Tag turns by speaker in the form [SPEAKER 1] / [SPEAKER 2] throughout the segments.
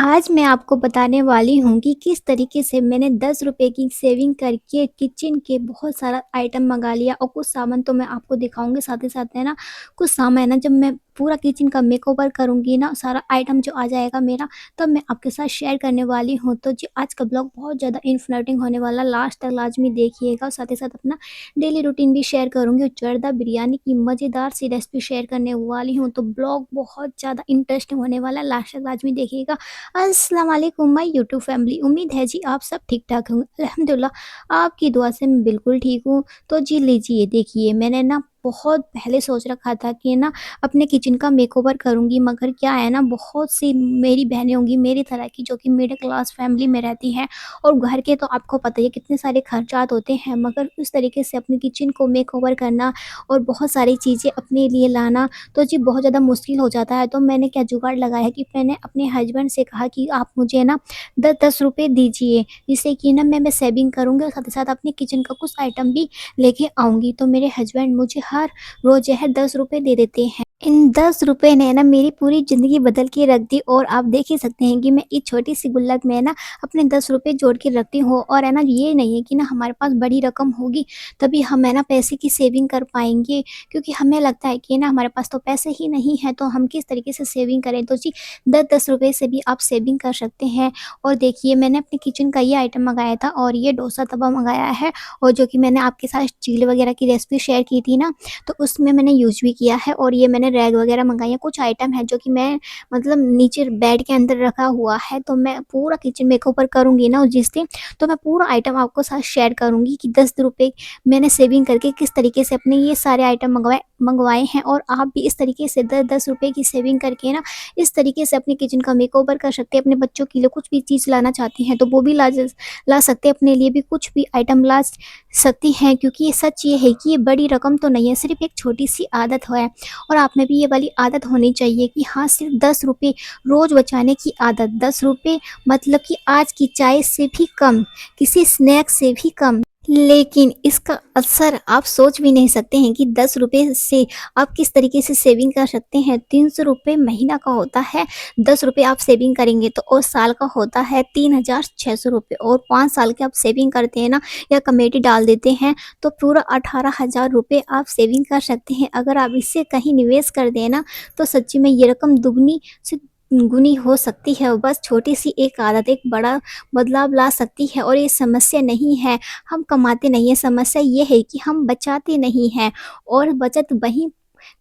[SPEAKER 1] आज मैं आपको बताने वाली हूँ कि किस तरीके से मैंने 10 रुपए की सेविंग करके किचन के बहुत सारा आइटम मँगा लिया और कुछ सामान तो मैं आपको दिखाऊँगी, साथ ही साथ है ना, कुछ सामान है ना, जब मैं पूरा किचन का मेकओवर करूँगी ना, सारा आइटम जो आ जाएगा मेरा, तब मैं आपके साथ शेयर करने वाली हूँ। तो जी, आज का ब्लॉग बहुत ज़्यादा इन्फॉर्मेटिव होने वाला, लास्ट तक लाज़मी देखिएगा। साथ ही साथ अपना डेली रूटीन भी शेयर करूँगी और जर्दा बिरयानी की मज़ेदार सी रेसिपी शेयर करने वाली हूँ। तो ब्लॉग बहुत ज़्यादा इंटरेस्टिंग होने वाला है, लास्ट तक लाज़मी देखिएगा। अस्सलाम वालेकुम माय यूट्यूब फैमिली, उम्मीद है जी आप सब ठीक-ठाक होंगे। अल्हम्दुलिल्लाह आपकी दुआ से मैं बिल्कुल ठीक हूँ। तो जी लीजिए देखिए, मैंने ना बहुत पहले सोच रखा था कि ना अपने किचन का मेकओवर करूँगी, मगर क्या है ना, बहुत सी मेरी बहनें होंगी मेरी तरह की जो कि मिडिल क्लास फैमिली में रहती हैं, और घर के तो आपको पता ही है कितने सारे खर्चात होते हैं, मगर उस तरीके से अपने किचन को मेकओवर करना और बहुत सारी चीज़ें अपने लिए लाना, तो जी बहुत ज़्यादा मुश्किल हो जाता है। तो मैंने क्या जुगाड़ लगाया कि मैंने अपने हस्बैंड से कहा कि आप मुझे ना 10-10 रुपए दीजिए, जिससे कि ना मैं सेविंग करूँगी और साथ ही साथ अपने किचन का कुछ आइटम भी लेके आऊँगी। तो मेरे हस्बैंड मुझे हर रोज़ जो है 10 रुपए दे देते हैं। इन 10 रुपए ने ना मेरी पूरी ज़िंदगी बदल के रख दी, और आप देख ही सकते हैं कि मैं इस छोटी-सी गुल्लक में ना अपने 10 रुपए जोड़ के रखती हूँ, और है ना, ये नहीं है कि ना हमारे पास बड़ी रकम होगी तभी हम है ना पैसे की सेविंग कर पाएँगे, क्योंकि हमें लगता है कि ना हमारे पास तो पैसे ही नहीं है, तो हम किस तरीके से सेविंग करें। तो जी 10-10 रुपए से भी आप सेविंग कर सकते हैं। और देखिए, मैंने अपने किचन का ये आइटम मँगाया था, और ये डोसा तवा मँगाया है, और जो कि मैंने आपके साथ चीले वगैरह की रेसिपी शेयर की थी ना, तो उसमें मैंने यूज़ भी किया है। और ये मैंने रैग वगैरह मँगाई है, कुछ आइटम है जो कि मैं मतलब नीचे बेड के अंदर रखा हुआ है। तो मैं पूरा किचन मेकओवर करूँगी ना जिस दिन, तो मैं पूरा आइटम आपको साथ शेयर करूँगी कि 10 रुपए मैंने सेविंग करके किस तरीके से अपने ये सारे आइटम मंगवाए हैं, और आप भी इस तरीके से 10-10 रुपए की सेविंग करके ना इस तरीके से अपने किचन का मेकओवर कर सकते हैं। अपने बच्चों के लिए कुछ भी चीज़ लाना चाहती हैं तो वो भी ला सकते हैं, अपने लिए भी कुछ भी आइटम ला सकती हैं, क्योंकि ये सच ये है कि ये बड़ी रकम तो नहीं है, सिर्फ़ एक छोटी-सी आदत है। और आप में भी ये वाली आदत होनी चाहिए कि हाँ, सिर्फ़ 10 रुपए रोज़ बचाने की आदत। 10 रुपए मतलब कि आज की चाय से भी कम, किसी स्नैक से भी कम। लेकिन इसका असर आप सोच भी नहीं सकते हैं कि 10 रुपए से आप किस तरीके से सेविंग कर सकते हैं। 300 रुपए महीना का होता है, 10 रुपए आप सेविंग करेंगे तो, और साल का होता है 3600 रुपए, और 5 साल के आप सेविंग करते हैं ना, या कमेटी डाल देते हैं, तो पूरा 18,000 रुपए आप सेविंग कर सकते हैं। अगर आप इससे कहीं निवेश कर दें ना, तो सच्ची में ये रकम दुगनी से गुनी हो सकती है। बस छोटी-सी एक आदत एक बड़ा बदलाव ला सकती है, और ये समस्या नहीं है हम कमाते नहीं हैं, समस्या ये है कि हम बचाते नहीं हैं। और बचत वही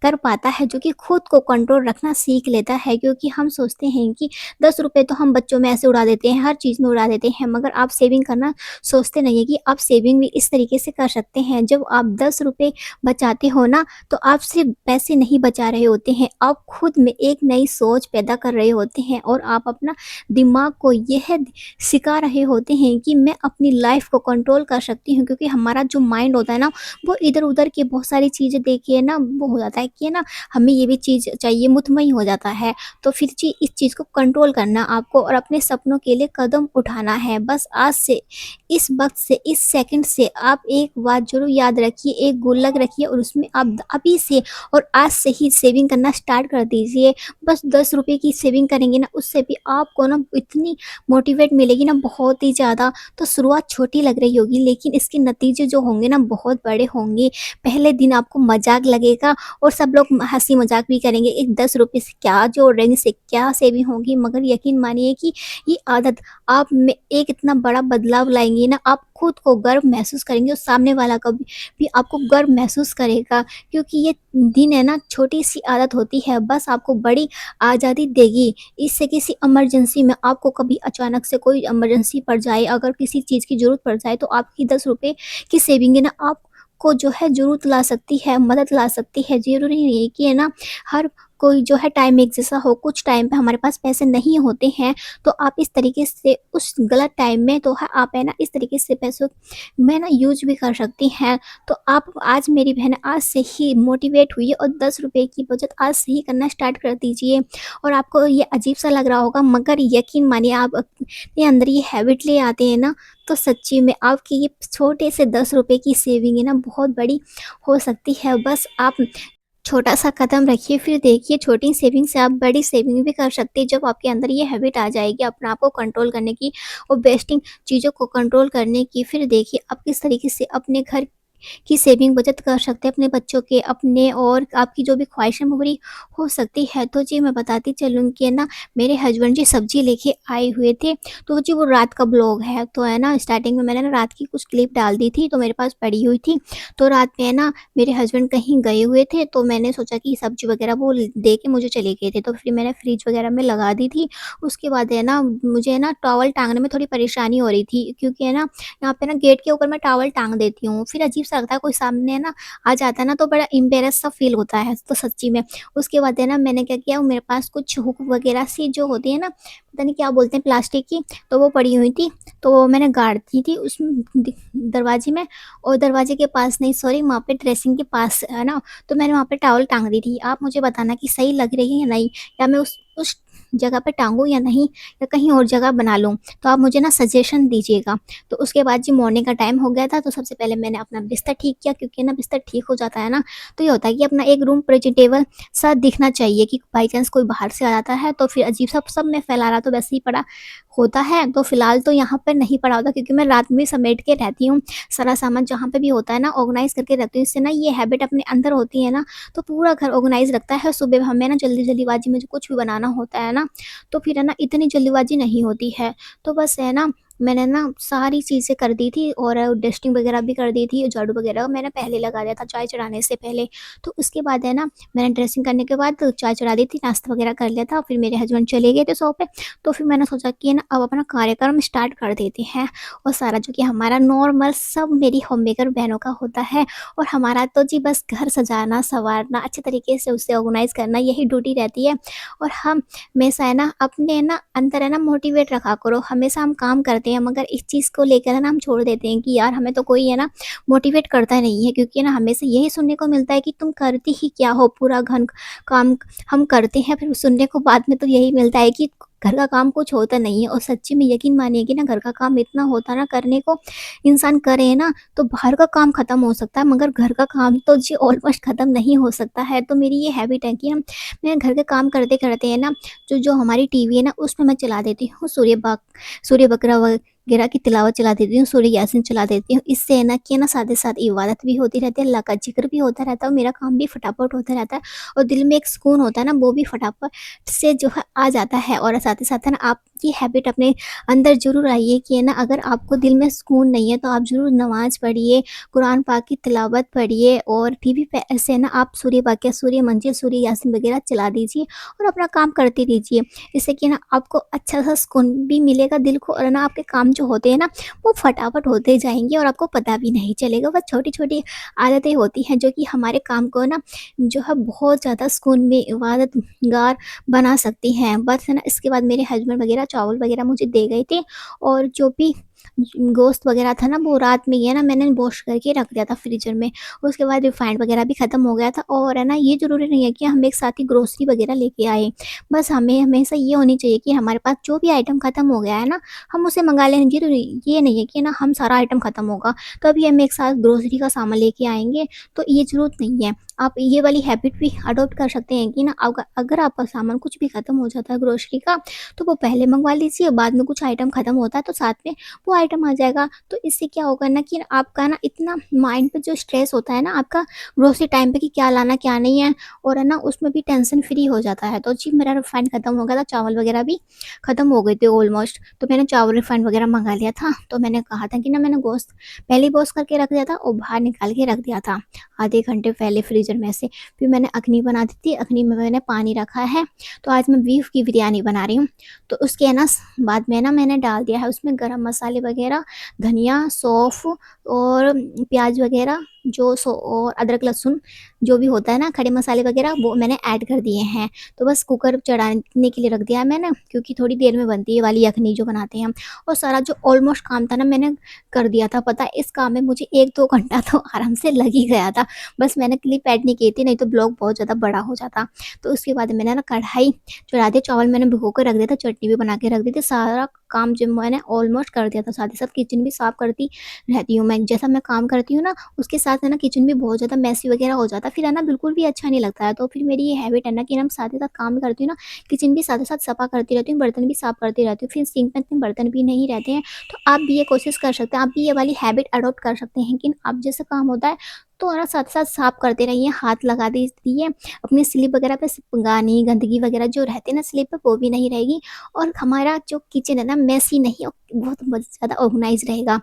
[SPEAKER 1] कर पाता है जो कि खुद को कंट्रोल रखना सीख लेता है, क्योंकि हम सोचते हैं कि 10 रुपए तो हम बच्चों में ऐसे उड़ा देते हैं, हर चीज़ में उड़ा देते हैं, मगर आप सेविंग करना सोचते नहीं है कि आप सेविंग भी इस तरीके से कर सकते हैं। जब आप 10 रुपए बचाते हो ना, तो आप सिर्फ पैसे नहीं बचा रहे होते हैं, आप खुद में एक नई सोच पैदा कर रहे होते हैं, और आप अपना दिमाग को यह सिखा रहे होते हैं कि मैं अपनी लाइफ को कंट्रोल कर सकती हूँ, क्योंकि हमारा जो माइंड होता है ना, वो इधर-उधर की बहुत सारी चीज़ें देख के ना वो हो जाता है कि ना हमें ये भी चीज़ चाहिए, मुतमईन हो जाता है। तो फिर जी इस चीज़ को कंट्रोल करना आपको, और अपने सपनों के लिए कदम उठाना है। बस आज से, इस वक़्त से, इस सेकंड से आप एक बात ज़रूर याद रखिए, एक गुल्लक रखिए, और उसमें आप अभी से और आज से ही सेविंग करना स्टार्ट कर दीजिए। बस 10 रुपए की सेविंग करेंगे ना, उससे भी आपको ना इतनी मोटिवेट मिलेगी ना, बहुत ही ज़्यादा। तो शुरुआत छोटी लग रही होगी, लेकिन इसके नतीजे जो होंगे ना बहुत बड़े होंगे। पहले दिन आपको मज़ाक लगेगा, और सब लोग हँसी मज़ाक भी करेंगे, एक 10 रुपए से क्या जोड़ रहे हैं, इससे क्या सेविंग होगी, मगर यकीन मानिए कि ये आदत आप में एक इतना बड़ा बदलाव लाएँगी ना, आप खुद को गर्व महसूस करेंगे, और सामने वाला कभी भी आपको गर्व महसूस करेगा, क्योंकि ये दिन है ना छोटी-सी आदत होती है, बस आपको बड़ी आज़ादी देगी। इससे किसी इमरजेंसी में आपको कभी अचानक से कोई इमरजेंसी पड़ जाए, अगर किसी चीज़ की ज़रूरत पड़ जाए, तो आपकी 10 रुपए की सेविंग है ना आपको जो है ज़रूरत ला सकती है, मदद ला सकती है। ज़रूरी नहीं है कि है ना हर कोई जो है टाइम एक जैसा हो, कुछ टाइम पे हमारे पास पैसे नहीं होते हैं, तो आप इस तरीके से उस गलत टाइम में तो है आप है ना इस तरीके से पैसों में ना यूज़ भी कर सकती हैं। तो आप आज, मेरी बहन, आज से ही मोटिवेट हुई और 10 रुपए की बचत आज से ही करना स्टार्ट कर दीजिए। और आपको ये अजीब-सा लग रहा होगा, मगर यकीन मानिए आप अपने अंदर ये हैबिट ले आते हैं ना, तो सच्ची में आपकी ये छोटे से 10 रुपए की सेविंग है ना बहुत बड़ी हो सकती है। बस आप छोटा-सा कदम रखिए, फिर देखिए छोटी सेविंग से आप बड़ी सेविंग भी कर सकते हैं। जब आपके अंदर ये हैबिट आ जाएगी अपने आप को कंट्रोल करने की और वेस्टिंग चीज़ों को कंट्रोल करने की, फिर देखिए आप किस तरीके से अपने घर की सेविंग बचत कर सकते हैं, अपने बच्चों के, अपने और आपकी जो भी ख्वाहिशें पूरी हो सकती है। तो जी मैं बताती चलूँ कि ना मेरे हस्बैंड जी सब्ज़ी लेके आए हुए थे, तो जी वो रात का ब्लॉग है, तो है ना स्टार्टिंग में मैंने ना रात की कुछ क्लिप डाल दी थी, तो मेरे पास पड़ी हुई थी। तो रात में है ना मेरे हस्बैंड कहीं गए हुए थे, तो मैंने सोचा कि सब्ज़ी वग़ैरह वो ल दे के मुझे चले गए थे, तो फिर मैंने फ्रिज वग़ैरह में लगा दी थी। उसके बाद है ना मुझे है ना टॉवल टाँगने में थोड़ी परेशानी हो रही थी, क्योंकि है ना यहाँ पे ना गेट के ऊपर मैं टॉवल टाँग देती हूँ, फिर अजीब-सा लगता है कोई सामने है ना आ जाता है ना तो बड़ा एम्बैरेस सा फ़ील होता है, तो सच्ची में। उसके बाद है ना मैंने क्या किया, मेरे पास कुछ हुक वग़ैरह सी जो होती है ना, पता नहीं क्या बोलते हैं प्लास्टिक की, तो वो पड़ी हुई थी, तो वो मैंने गाड़ दी थी उसमें दरवाजे में, और दरवाजे के पास नहीं, सॉरी वहाँ पे ड्रेसिंग के पास है ना, तो मैंने वहाँ पे टॉवल टाँग दी थी। आप मुझे बताना कि सही लग रही है या नहीं? या मैं उस जगह पे टाँगूँ या नहीं, या कहीं और जगह बना लूँ? तो आप मुझे ना सजेशन दीजिएगा। तो उसके बाद जी मॉर्निंग का टाइम हो गया था, तो सबसे पहले मैंने अपना बिस्तर ठीक किया, क्योंकि ना बिस्तर ठीक हो जाता है ना, तो ये होता है कि अपना एक रूम प्रेजेंटेबल सा दिखना चाहिए, कि बाई चांस कोई बाहर से आ जाता है तो फिर अजीब-सा सब में फैला रहा तो वैसे ही पड़ा होता है। तो फिलहाल तो यहाँ पर नहीं पड़ा होता, क्योंकि मैं रात में भी समेट के रहती हूँ। सारा सामान जहाँ पे भी होता है ना ऑर्गनाइज़ करके रखती हूँ। इससे ना ये हैबिट अपने अंदर होती है ना, तो पूरा घर ऑर्गनाइज़ रखता है। सुबह हमें ना जल्दी-जल्दीबाजी में जो कुछ भी बनाना होता है ना, तो फिर है ना इतनी जल्दीबाजी नहीं होती है। तो बस है ना मैंने ना सारी चीज़ें कर दी थी, और डस्टिंग वगैरह भी कर दी थी, झाड़ू वगैरह मैंने पहले लगा दिया था चाय चढ़ाने से पहले। तो उसके बाद है ना मैंने ड्रेसिंग करने के बाद चाय चढ़ा दी थी, नाश्ता वगैरह कर लिया था, फिर मेरे हस्बैंड चले गए थे शॉप पे। तो फिर मैंने सोचा कि ना अब अपना कार्यक्रम स्टार्ट कर देते हैं, और सारा जो कि हमारा नॉर्मल सब मेरी होममेकर बहनों का होता है, और हमारा तो जी बस घर सजाना संवारना अच्छे तरीके से उसे ऑर्गेनाइज करना यही ड्यूटी रहती है। और हम हमेशा है ना अपने ना अंदर है ना मोटिवेट रखा करो, हमेशा हम काम करते हैं मगर इस चीज़ को लेकर है ना हम छोड़ देते हैं कि यार हमें तो कोई है ना मोटिवेट करता नहीं है, क्योंकि ना हमें से यही सुनने को मिलता है कि तुम करती ही क्या हो, पूरा घन काम हम करते हैं, फिर सुनने को बाद में तो यही मिलता है कि घर का काम कुछ होता नहीं है। और सच्ची में यकीन मानिए कि ना घर का काम इतना होता ना करने को, इंसान करे ना तो बाहर का काम खत्म हो सकता है, मगर घर का काम तो जी ऑलमोस्ट खत्म नहीं हो सकता है। तो मेरी ये हैबिट है कि हम मैं घर के काम करते करते है ना जो जो हमारी टीवी है ना उसमें मैं चला देती हूँ सूर्य बकरा वगैरह की तिलावत चला देती हूँ, सूर्य यासीन चला देती हूँ। इससे है ना कि है ना साथ ही साथ इबादत भी होती रहती है, अल्लाह का ज़िक्र भी होता रहता है, और मेरा काम भी फटाफट होता रहता है, और दिल में एक सुकून होता है ना वो भी फटाफट से जो है आ जाता है। और साथ ही साथ है ना आप ये हैबिट अपने अंदर ज़रूर लाइए कि है ना अगर आपको दिल में सुकून नहीं है तो आप ज़रूर नमाज़ पढ़िए, कुरान पाक की तिलावत पढ़िए, और टीवी पे ऐसे है ना आप सूर्य वाक़िया, सूर्य मंजिल, सूर्य यासीन वगैरह चला दीजिए, और अपना काम करते रहिए। इससे कि ना आपको अच्छा-सा सुकून भी मिलेगा दिल को, और ना आपके काम जो होते हैं ना वो फटाफट होते जाएँगे और आपको पता भी नहीं चलेगा। बस छोटी-छोटी आदतें होती हैं जो कि हमारे काम को ना जो है बहुत ज़्यादा सुकून में इबादतगार बना सकती हैं। बस है ना इसके बाद मेरे हस्बैंड वगैरह चावल वगैरह मुझे दे गए थे, और जो भी गोश्त वगैरह था ना वो रात में ही है ना मैंने वॉश करके रख दिया था फ्रीज़र में। उसके बाद रिफाइंड वगैरह भी ख़त्म हो गया था, और है ना ये ज़रूरी नहीं है कि हम एक साथ ही ग्रोसरी वगैरह लेके आए। बस हमें हमेशा ये होनी चाहिए कि हमारे पास जो भी आइटम ख़त्म हो गया है ना, हम उसे मँगा लें। ये नहीं है कि ना हम सारा आइटम ख़त्म होगा, तभी हम एक साथ ग्रोसरी का सामान लेके आएँगे, तो ये ज़रूरत नहीं है। आप ये वाली हैबिट भी अडॉप्ट कर सकते हैं कि ना अगर आपका सामान कुछ भी ख़त्म हो जाता है ग्रोसरी का, तो वो पहले मँगवा लीजिए, बाद में कुछ आइटम ख़त्म होता है तो साथ में वो आइटम आ जाएगा। तो इससे क्या होगा ना कि आपका ना इतना माइंड पे जो स्ट्रेस होता है ना आपका ग्रोसरी टाइम पे कि क्या लाना क्या नहीं है, और है ना उसमें भी टेंशन फ्री हो जाता है। तो जी मेरा रिफाइंड ख़त्म हो गया था, चावल वगैरह भी ख़त्म हो गए थे ऑलमोस्ट, तो मैंने चावल रिफाइंड वगैरह मँगा लिया था। तो मैंने कहा था कि ना मैंने गोश्त पहले ही वॉश करके रख दिया था और बाहर निकाल के रख दिया था आधे घंटे पहले फ्रीज़र में से। फिर मैंने अखनी बना दी थी, अखनी में मैंने पानी रखा है, तो आज मैं बीफ की बिरयानी बना रही हूँ। तो उसके है ना बाद में ना मैंने डाल दिया है उसमें गरम मसाले वगैरह, धनिया, सौंफ और प्याज़ वगैरह जो और अदरक लहसुन जो भी होता है ना खड़े मसाले वगैरह वो मैंने ऐड कर दिए हैं। तो बस कुकर चढ़ाने के लिए रख दिया है मैंने, क्योंकि थोड़ी देर में बनती है ये वाली यखनी जो बनाते हैं हम। और सारा जो ऑलमोस्ट काम था ना मैंने कर दिया था। पता है इस काम में मुझे 1-2 घंटा तो आराम से लग ही गया था। बस मैंने क्लिप ऐड नहीं की थी, नहीं तो ब्लॉग बहुत ज़्यादा बड़ा हो जाता। तो उसके बाद मैंने ना कढ़ाई चढ़ा दी, चावल मैंने भिगो के रख दिया था, चटनी भी बना के रख दी थी, सारा काम जो मैंने ऑलमोस्ट कर दिया था, साथ ही साथ किचन भी साफ़ करती रहती हूँ मैं। जैसा मैं काम करती हूँ ना, उसके साथ है ना किचन भी बहुत ज़्यादा मेसी वगैरह हो जाता है, फिर है ना बिल्कुल भी अच्छा नहीं लगता है। तो फिर मेरी ये हैबिट है ना कि ना मैं साथ ही साथ काम भी करती हूँ ना, किचन भी साथ ही साथ सफ़ा करती रहती हूँ, बर्तन भी साफ़ करती रहती हूँ, फिर सिंक में इतने बर्तन भी नहीं रहते हैं। तो आप भी ये कोशिश कर सकते हैं, आप भी ये वाली हैबिट अडॉप्ट कर सकते हैं कि आप जैसे काम होता है तो है ना साथ-साथ साफ़ करते रहिए, हाथ लगा दीजिए, अपनी स्लिप वगैरह पे पानी, गंदगी वगैरह जो रहती है ना स्लिप पे वो भी नहीं रहेगी और हमारा जो किचन है ना मेसी नहीं और बहुत ज़्यादा ऑर्गनाइज़ रहेगा।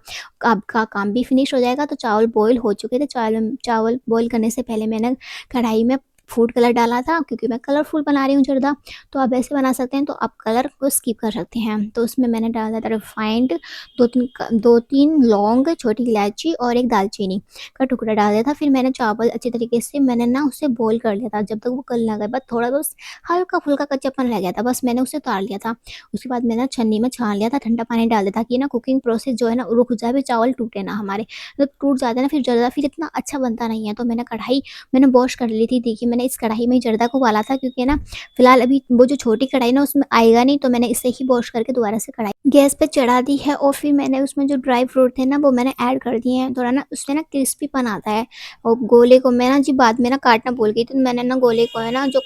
[SPEAKER 1] आपका काम भी फिनिश हो जाएगा। तो चावल बॉयल हो चुके थे, चावल चावल बॉयल करने से पहले मैंने कढ़ाई में फूड कलर डाला था क्योंकि मैं कलरफुल बना रही हूँ जर्दा, तो आप ऐसे बना सकते हैं, तो आप कलर को स्किप कर सकते हैं। तो उसमें मैंने डाला था रिफाइंड, 2-3 लौंग, छोटी इलायची और एक दालचीनी का टुकड़ा डाल दिया था। फिर मैंने चावल अच्छे तरीके से मैंने ना उसे बॉयल कर लिया था, जब तक वो गलने ना गए, बस थोड़ा बस हल्का-फुल्का कच्चापन रह गया था, बस मैंने उसे उतार लिया था। उसके बाद मैंने छन्नी में छान लिया था, ठंडा पानी डाल दिया था कि ना कुकिंग प्रोसेस जो है ना रुक जाए, फिर चावल टूटे ना हमारे। जब टूट जाते हैं ना फिर जर्दा फिर इतना अच्छा बनता नहीं है। तो मैंने वॉश कर ली थी। देखिए मैंने इस कढ़ाई में ही जर्दा को उबाला था क्योंकि ना फिलहाल अभी वो जो छोटी कढ़ाई ना उसमें आएगा नहीं, तो मैंने इसे ही वॉश करके दोबारा से कढ़ाई गैस पे चढ़ा दी है और फिर मैंने उसमें जो ड्राई फ्रूट थे ना वो मैंने ऐड कर दिए हैं। थोड़ा ना उससे ना क्रिस्पीपन आता है। और गोले को मैं ना जी बाद में ना काटना भूल गई थी, तो मैंने ना गोले को है ना जो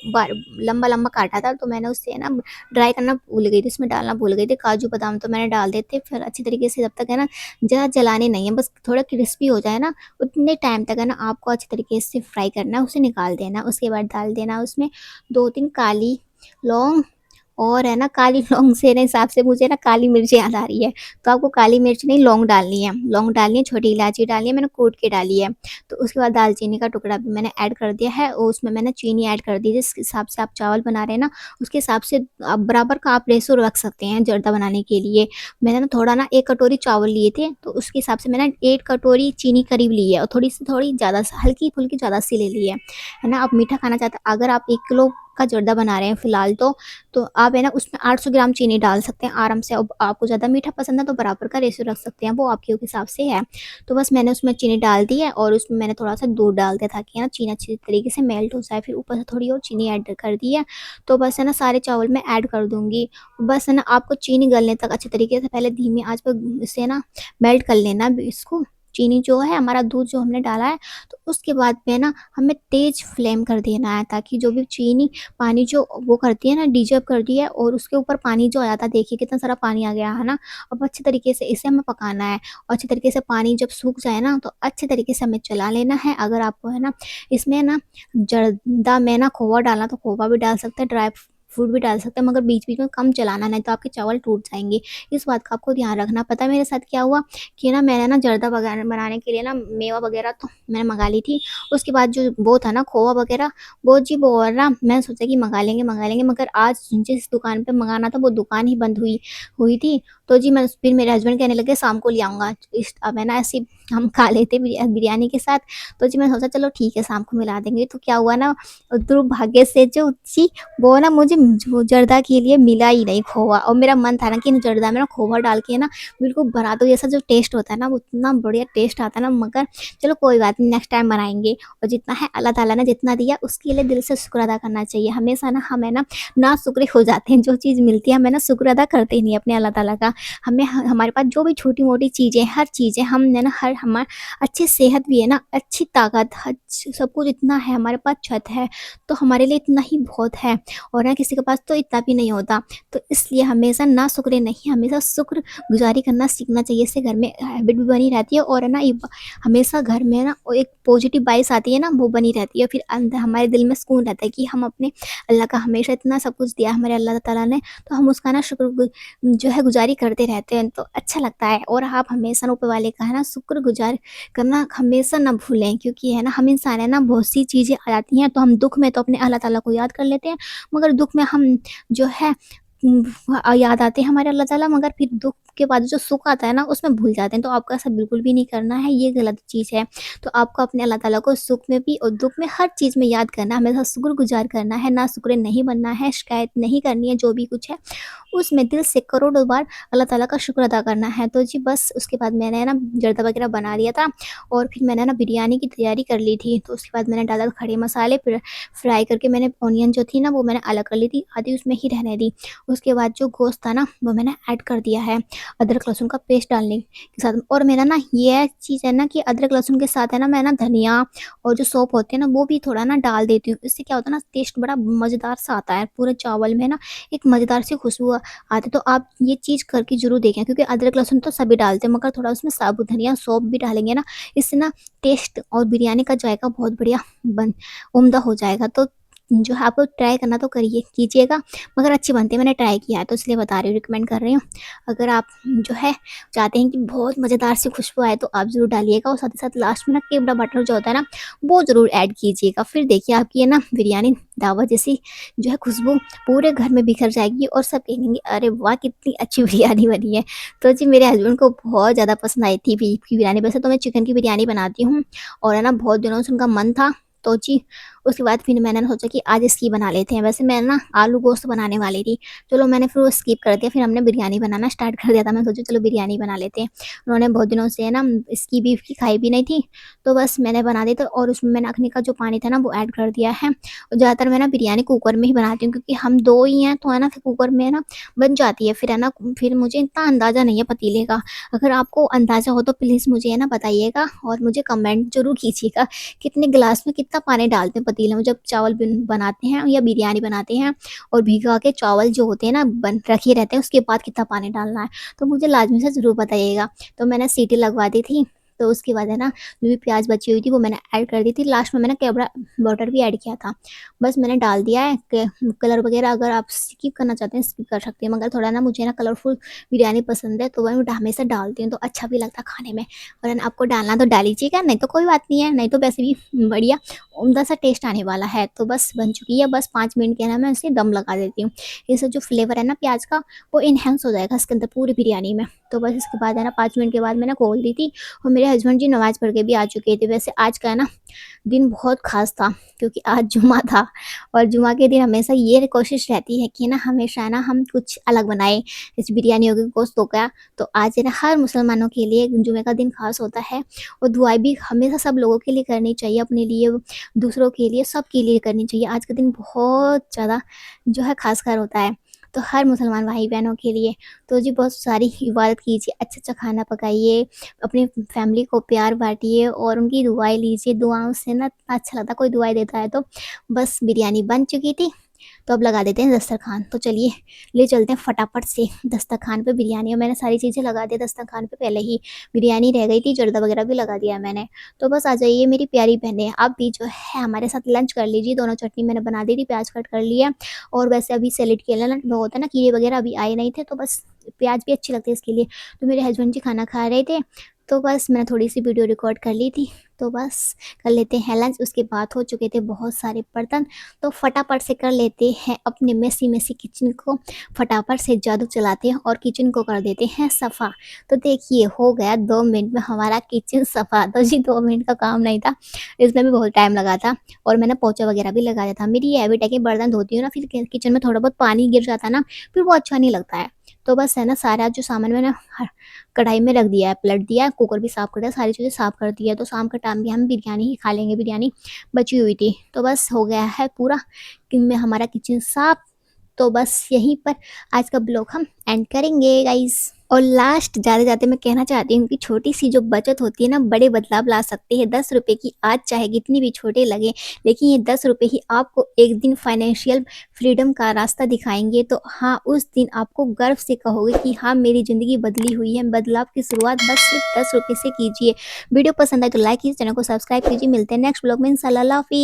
[SPEAKER 1] लंबा-लंबा काटा था, तो मैंने उससे ना ड्राई करना भूल गई थी, उसमें डालना भूल गई थी। काजू बादाम तो मैंने डाल दिए थे, फिर अच्छी तरीके से जब तक है ना ज़्यादा जलाने नहीं है, बस थोड़ा क्रिस्पी हो जाए ना उतने टाइम तक है ना आपको अच्छे तरीके से फ्राई करना है, उसे निकाल देना। उसके बाद डाल देना उसमें 2-3 काली लौंग और है ना काली लौंग से ना हिसाब से मुझे ना काली मिर्च याद आ रही है, तो आपको काली मिर्च नहीं लौंग डालनी है, छोटी इलायची डालनी है, मैंने कूट के डाली है। तो उसके बाद दालचीनी का टुकड़ा भी मैंने ऐड कर दिया है और उसमें मैंने चीनी ऐड कर दी, जिस हिसाब से आप चावल बना रहे हैं ना उसके हिसाब से आप बराबर का आप रेशो रख सकते हैं जर्दा बनाने के लिए। मैंने ना थोड़ा ना 1 कटोरी चावल लिए थे, तो उसके हिसाब से मैंने 1 कटोरी चीनी करीब ली है और थोड़ी ज़्यादा हल्की-फुल्की ज़्यादा सी ले ली है ना? आप मीठा खाना चाहते हैं, अगर आप 1 किलो का जर्दा बना रहे हैं फिलहाल तो आप है ना उसमें 800 ग्राम चीनी डाल सकते हैं आराम से। अब आपको ज़्यादा मीठा पसंद है तो बराबर का रेशो रख सकते हैं, वो आपके हिसाब से है। तो बस मैंने उसमें चीनी डाल दी है और उसमें मैंने थोड़ा-सा दूध डाल दिया ताकि है ना चीनी अच्छी तरीके से मेल्ट हो जाए, फिर ऊपर से थोड़ी और चीनी ऐड कर दी है। तो बस है ना सारे चावल मैं ऐड कर दूँगी। बस है ना आपको चीनी गलने तक अच्छे तरीके से पहले धीमी आँच पर इसे ना मेल्ट कर लेना इसको, चीनी जो है हमारा दूध जो हमने डाला है, तो उसके बाद में ना हमें तेज़ फ्लेम कर देना है ताकि जो भी चीनी पानी जो वो करती है ना डिज़र्व करती है और उसके ऊपर पानी जो आ जाता है, देखिए कितना सारा पानी आ गया है ना। अब अच्छे तरीके से इसे हमें पकाना है और अच्छे तरीके से पानी जब सूख जाए ना तो अच्छे तरीके से हमें चला लेना है। अगर आपको है ना इसमें ना जर्दा में ना खोवा डालना तो खोवा भी डाल सकते हैं, ड्राई फ्रूट भी डाल सकते हैं, मगर बीच-बीच में कम चलाना, नहीं तो आपके चावल टूट जाएँगे। इस बात का आपको ध्यान रखना। पता है मेरे साथ क्या हुआ कि ना मैंने ना जर्दा वगैरह बनाने के लिए ना मेवा वगैरह तो मैंने मँगा ली थी। उसके बाद जो वो था ना खोवा वगैरह, वो जी वो और ना मैंने सोचा कि मँगा लेंगे, मगर आज जिस दुकान पे मँगाना था वो दुकान ही बंद हुई हुई थी। तो जी मैं फिर मेरे हस्बैंड कहने लगे शाम को ले आऊँगा। इस अब है ना ऐसे ही हम खा लेते बिरयानी के साथ। तो जी मैंने सोचा चलो ठीक है शाम को मिला देंगे। तो क्या हुआ ना दुर्भाग्य से जो जी वो ना मुझे जो जर्दा के लिए मिला ही नहीं खोवा, और मेरा मन था ना कि जर्दा में ना खोवा डाल के ना बिल्कुल बना दो, जैसा जो टेस्ट होता है ना वो इतना बढ़िया टेस्ट आता है ना, मगर चलो कोई बात नहीं, नेक्स्ट टाइम बनाएँगे। और जितना है अल्लाह ताला ने जितना दिया उसके लिए दिल से शुक्र अदा करना चाहिए। हमेशा ना हमें ना नाशुक्र हो जाते हैं, जो चीज़ मिलती है हमें ना शुक्र अदा करते ही नहीं अपने अल्लाह ताला का। हमें हमारे पास जो भी छोटी-मोटी चीज़ें हर चीज़ें हमने ना हर हमा अच्छी सेहत भी है ना, अच्छी ताकत सब कुछ इतना है, हमारे पास छत है, तो हमारे लिए इतना ही बहुत है और ना किसी के पास तो इतना भी नहीं होता। तो इसलिए हमेशा नाशुक्र नहीं, हमेशा शुक्रगुज़ारी करना सीखना चाहिए। इससे घर में हैबिट भी बनी रहती है और है ना हमेशा घर में ना वो एक पॉजिटिव वाइब्स आती है ना वो बनी रहती है। फिर अंदर हमारे दिल में सुकून रहता है कि हम अपने अल्लाह का हमेशा इतना सब कुछ दिया हमारे अल्लाह ताला ने, तो हम उसका ना जो है गुज़ारी करते रहते हैं, तो अच्छा लगता है। और आप हमेशा ना ऊपर वाले का है ना शुक्रगुज़ार करना हमेशा ना भूलें, क्योंकि है ना हम इंसान है ना बहुत सी चीज़ें आ जाती हैं तो हम दुःख में तो अपने अल्लाह ताला को याद कर लेते हैं, मगर दुःख में हम जो है याद आते हैं हमारे अल्लाह ताला, मगर फिर दुःख के बाद जो सुख आता है ना उसमें भूल जाते हैं। तो आपको ऐसा बिल्कुल भी नहीं करना है, ये गलत चीज़ है। तो आपको अपने अल्लाह ताला को सुख में भी और दुःख में हर चीज़ में याद करना है, हमेशा शुक्रगुज़ार करना है, नाशुक्र नहीं बनना है, शिकायत नहीं करनी है, जो भी कुछ है उसमें दिल से करोड़ों बार अल्लाह ताला का शुक्र अदा करना है। तो जी बस उसके बाद मैंने ना जर्दा वगैरह बना लिया था और फिर मैंने ना बिरयानी की तैयारी कर ली थी। तो उसके बाद मैंने डाला खड़े मसाले, फिर फ्राई करके मैंने ऑनियन जो थी ना वो मैंने अलग कर ली थी, आधी उसमें ही रहने दी। उसके बाद जो गोश्त था ना वो मैंने ऐड कर दिया है अदरक लहसुन का पेस्ट डालने के साथ। और मेरा ना ये चीज़ है ना कि अदरक लहसुन के साथ है ना मैं ना धनिया और जो सौंफ होते हैं ना वो भी थोड़ा ना डाल देती हूँ। इससे क्या होता है ना टेस्ट बड़ा मज़ेदार सा आता है, पूरे चावल में ना एक मज़ेदार सी खुशबू आती है। तो आप ये चीज़ करके ज़रूर देखें, क्योंकि अदरक लहसुन तो सभी डालते हैं, मगर थोड़ा उसमें साबुत धनिया सौंफ भी डालेंगे ना, इससे ना टेस्ट और बिरयानी का जायका बहुत बढ़िया बन उम्दा हो जाएगा। तो जो है आपको ट्राई करना तो करिए कीजिएगा, मगर अच्छी बनती है, मैंने ट्राई किया है तो इसलिए बता रही हूँ, रिकमेंड कर रही हूँ। अगर आप जो है चाहते हैं कि बहुत मज़ेदार सी खुशबू आए तो आप ज़रूर डालिएगा, और साथ ही साथ लास्ट में ना केवड़ा बटर जो होता है ना वो ज़रूर ऐड कीजिएगा। फिर देखिए आपकी ये ना बिरयानी दावत जैसी जो है खुशबू पूरे घर में बिखर जाएगी और सब कहेंगे अरे वाह कितनी अच्छी बिरयानी बनी है। तो जी मेरे हस्बैंड को बहुत ज़्यादा पसंद आई थी बीफ की बिरयानी। वैसे तो मैं चिकन की बिरयानी बनाती हूँ, और है ना बहुत दिनों से उनका मन था, तो जी उसके बाद फिर मैंने ना सोचा कि आज इसकी बना लेते हैं। वैसे मैं ना आलू गोश्त बनाने वाली थी, चलो मैंने फिर वो स्किप कर दिया, फिर हमने बिरयानी बनाना स्टार्ट कर दिया था। मैं सोचा चलो बिरयानी बना लेते हैं। उन्होंने बहुत दिनों से है ना इसकी बीफ की खाई भी नहीं थी, तो बस मैंने बना दी। तो और उसमें मैंने अखनी का जो पानी था ना वो ऐड कर दिया है। और ज़्यादातर मैं ना बिरयानी कुकर में ही बनाती हूँ, क्योंकि हम 2 ही हैं, तो है ना फिर कुकर में है ना बन जाती है। फिर है ना फिर मुझे इतना अंदाज़ा नहीं है पतीले का, अगर आपको अंदाज़ा हो तो प्लीज़ मुझे है ना बताइएगा, और मुझे कमेंट ज़रूर कीजिएगा कितने गिलास में कितना पानी डालते हैं पतीले में जब चावल बनाते हैं या बिरयानी बनाते हैं, और भिगा के चावल जो होते हैं ना बन रखे रहते हैं उसके बाद कितना पानी डालना है, तो मुझे लाजमी से ज़रूर बताइएगा। तो मैंने सीटी लगवा दी थी, तो उसके बाद है ना जो भी प्याज बची हुई थी वो मैंने ऐड कर दी थी। लास्ट में मैंने केवड़ा वाटर भी ऐड किया था। बस मैंने डाल दिया है कलर वगैरह, अगर आप स्किप करना चाहते हैं स्किप कर सकते हैं, मगर थोड़ा ना मुझे ना कलरफुल बिरयानी पसंद है, तो वह मैं हमेशा डालती हूँ तो अच्छा भी लगता है खाने में। और है ना आपको डालना तो डाल लीजिएगा, नहीं तो कोई बात नहीं है, नहीं तो वैसे भी बढ़िया उम्दा सा टेस्ट आने वाला है। तो बस बन चुकी है, बस 5 मिनट के ना मैं इसे दम लगा देती हूँ। इससे जो फ्लेवर है ना प्याज का वो इन्हेंस हो जाएगा इसके अंदर पूरी बिरयानी में। तो बस इसके बाद है ना 5 मिनट के बाद मैंने खोल दी थी, और मेरे हस्बैंड जी नमाज़ पढ़ के भी आ चुके थे। वैसे आज का है ना दिन बहुत ख़ास था, क्योंकि आज जुम्मा था, और जुम्मा के दिन हमेशा ये कोशिश रहती है कि ना हमेशा ना हम कुछ अलग बनाएँ, जैसे बिरयानी हो गई, गोश्त हो गया। तो आज है ना हर मुसलमानों के लिए जुमे का दिन ख़ास होता है, और दुआएँ भी हमेशा सब लोगों के लिए करनी चाहिए, अपने लिए, दूसरों के लिए, सबके लिए करनी चाहिए। आज का दिन बहुत ज़्यादा जो है ख़ासकर होता है, तो हर मुसलमान भाई-बहनों के लिए। तो जी बहुत सारी इबादत कीजिए, अच्छा-अच्छा खाना पकाइए, अपनी फैमिली को प्यार बाँटिए और उनकी दुआएँ लीजिए। दुआओं से ना इतना अच्छा लगता है, कोई दुआएँ देता है तो। बस बिरयानी बन चुकी थी, तो अब लगा देते हैं दस्तरखान। तो चलिए ले चलते हैं फटाफट से दस्तरखान पे बिरयानी, और मैंने सारी चीज़ें लगा दी दस्तरखान पे पहले ही। बिरयानी रह गई थी, जर्दा वगैरह भी लगा दिया मैंने। तो बस आ जाइए मेरी प्यारी बहनें, आप भी जो है हमारे साथ लंच कर लीजिए। दोनों चटनी मैंने बना दी थी, प्याज़ कट कर लिया, और वैसे अभी सैलेड के लिए ना वो होता है ना कीड़े वगैरह अभी आए नहीं थे, तो बस प्याज़ भी अच्छी लगती है इसके लिए। तो मेरे हस्बैंड जी खाना खा रहे थे, तो बस मैंने थोड़ी-सी वीडियो रिकॉर्ड कर ली थी। तो बस कर लेते हैं लंच, उसके बाद हो चुके थे बहुत सारे बर्तन, तो फटाफट से कर लेते हैं अपने मेसी-मेसी किचन को, फटाफट से जादू चलाते हैं और किचन को कर देते हैं सफ़ा। तो देखिए हो गया 2 मिनट में हमारा किचन सफ़ा। तो जी 2 मिनट का काम नहीं था, इसमें भी बहुत टाइम लगा था, और मैंने पोंछा वगैरह भी लगा दिया था। मेरी ये हैबिट है कि बर्तन धोती हूँ ना, फिर किचन में थोड़ा बहुत पानी गिर जाता है ना, फिर वो अच्छा नहीं लगता है। तो बस है ना सारा जो सामान मैंने कढ़ाई में रख दिया है, पलट दिया है, कुकर भी साफ़ कर दिया, सारी चीज़ें साफ़ कर दी है। तो शाम का टाइम भी हम बिरयानी ही खा लेंगे, बिरयानी बची हुई थी। तो बस हो गया है पूरा दिन में हमारा किचन साफ़। तो बस यहीं पर आज का ब्लॉग हम एंड करेंगे गाइज़। और लास्ट जाते-जाते मैं कहना चाहती हूँ कि छोटी-सी जो बचत होती है ना, बड़े बदलाव ला सकती है। ₹10 की आज चाहे कितनी भी छोटे लगे, लेकिन ये ₹10 ही आपको एक दिन फाइनेंशियल फ्रीडम का रास्ता दिखाएँगे। तो हाँ, उस दिन आपको गर्व से कहोगे कि हाँ, मेरी ज़िंदगी बदली हुई है। बदलाव की शुरुआत बस सिर्फ ₹10 से कीजिए। वीडियो पसंद आए तो लाइक कीजिए, चैनल को सब्सक्राइब कीजिए। मिलते हैं नेक्स्ट ब्लॉग में इंशाल्लाह। अल्लाह हाफ़िज़।